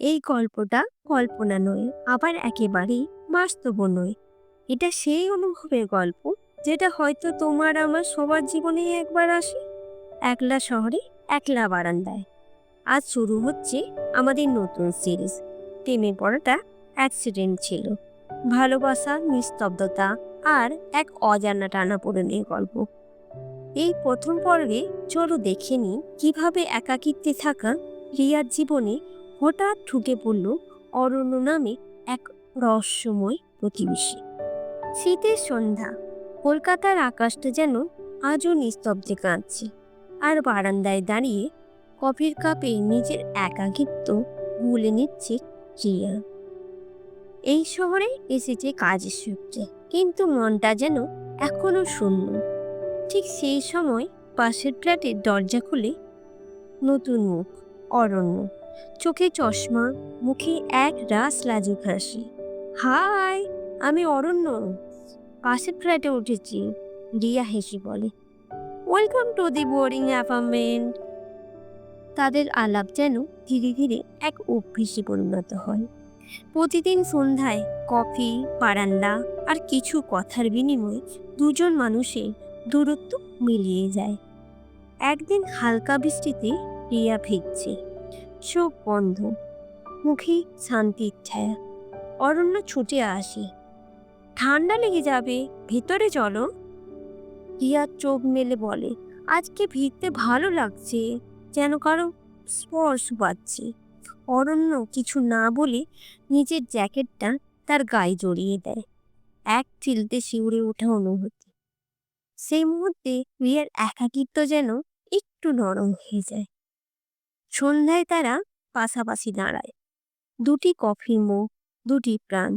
এই গল্পটা কল্পনা নয়, আবার একেবারেই বাস্তবও নয়। এটা সেই অনুভবের গল্প যেটা হয়তো তোমার আমার সবার জীবনেই একবার আসে। একলা শহরে, একলা বারান্দায়। আজ শুরু হচ্ছে আমাদের নতুন সিরিজ। প্রেমে পড়াটা অ্যাক্সিডেন্ট ছিল। ভালোবাসা, নিস্তব্ধতা আর এক অজানা টানাপোড়েনের গল্প। এই প্রথম পর্বে চলো দেখে নিই কিভাবে একাকিত্বে থাকা রিয়ার জীবনে হঠাৎ ঢুকে পড়ল অরণ্য নামে এক রহস্যময় প্রতিবেশী। শীতের সন্ধ্যা, কলকাতার আকাশটা যেন আজও নিস্তব্ধে কাঁদছে। আর বারান্দায় দাঁড়িয়ে কফির কাপে নিজের একাকিত্ব ভুলে নিচ্ছে রিয়া। এই শহরে এসেছে কাজের সূত্রে, কিন্তু মনটা যেন এখনো শূন্য। ঠিক সেই সময় পাশের ফ্ল্যাটের দরজা খুলে নতুন মুখ, অরণ্য। চোখে চশমা, মুখে এক রাস লাজুক হাসি। হাই, আমি অরণ্য, পাশের ফ্ল্যাটে উঠেছি, রিয়া হেসে বলে। Welcome to the boarding apartment. তাদের আলাপ যেন ধীরে ধীরে এক অভ্যেসে পরিণত হয়। প্রতিদিন সন্ধ্যায় কফি, বারান্দা আর কিছু কথার বিনিময়ে দুজন মানুষের দূরত্ব মিলিয়ে যায়। একদিন হালকা বৃষ্টিতে রিয়া ভিজছে, চোখ বন্ধ, মুখে শান্তির ছায়া। অরণ্য ছুটে আসে। ঠান্ডা লেগে যাবে, ভেতরে চলো। রিয়া চোখ মেলে বলে, আজকে ভিজতে ভালো লাগছে, যেন কারো স্পর্শ পাচ্ছে। অরণ্য কিছু না বলে নিজের জ্যাকেটটা তার গায়ে জড়িয়ে দেয়। এক চিলতে শিউরে ওঠা অনুভূতি। সেই মুহূর্তে রিয়ার একাকিত্ব যেন একটু নরম হয়ে যায়। সন্ধ্যায় তারা পাশাপাশি দাঁড়ায়, দুটি কফির মুখ, দুটি প্রাণ।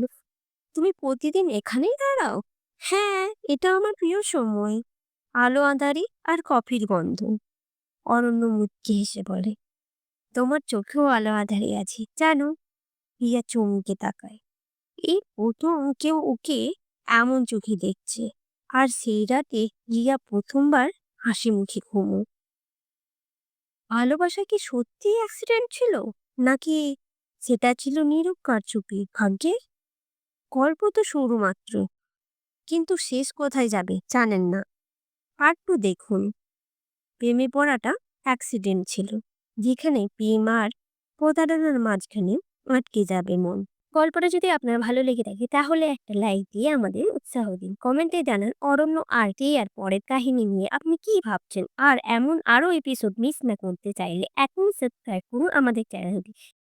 তুমি প্রতিদিন এখানেই দাঁড়াও? হ্যাঁ, এটা আমার প্রিয় সময়। আলো আঁধারি আর কফির গন্ধ। অরণ্য মুচকি হেসে বলে, তোমার চোখেও আলো আঁধারি আছে জানো। রিয়া চমকে তাকায়। এই প্রথম কেউ ওকে এমন চোখে দেখছে। আর সেই রাতে রিয়া প্রথমবার হাসি মুখে ঘুমো। ভালোবাসা কি সত্যি অ্যাক্সিডেন্ট ছিল, নাকি সেটা ছিল নীরব কারচুপি ভাগ্যের? গল্প তো শুরু মাত্র, কিন্তু শেষ কোথায় যাবে জানেন না। পার্ট 2 দেখুন। প্রেমে পড়াটা অ্যাক্সিডেন্ট ছিল, যেখানে প্রেম আর প্রতারণার মাঝখানে আটকে যাবে মন। গল্পটা যদি আপনার ভালো লেগে থাকে তাহলে একটা লাইক দিয়ে আমাদের উৎসাহ দিন। কমেন্টে জানান অরণ্য আর কে আর পরের কাহিনী নিয়ে আপনি কি ভাবছেন। আর এমন আরও এপিসোড মিস না করতে চাইলে এখনই সাবস্ক্রাইব করুন আমাদের চ্যানেলটি।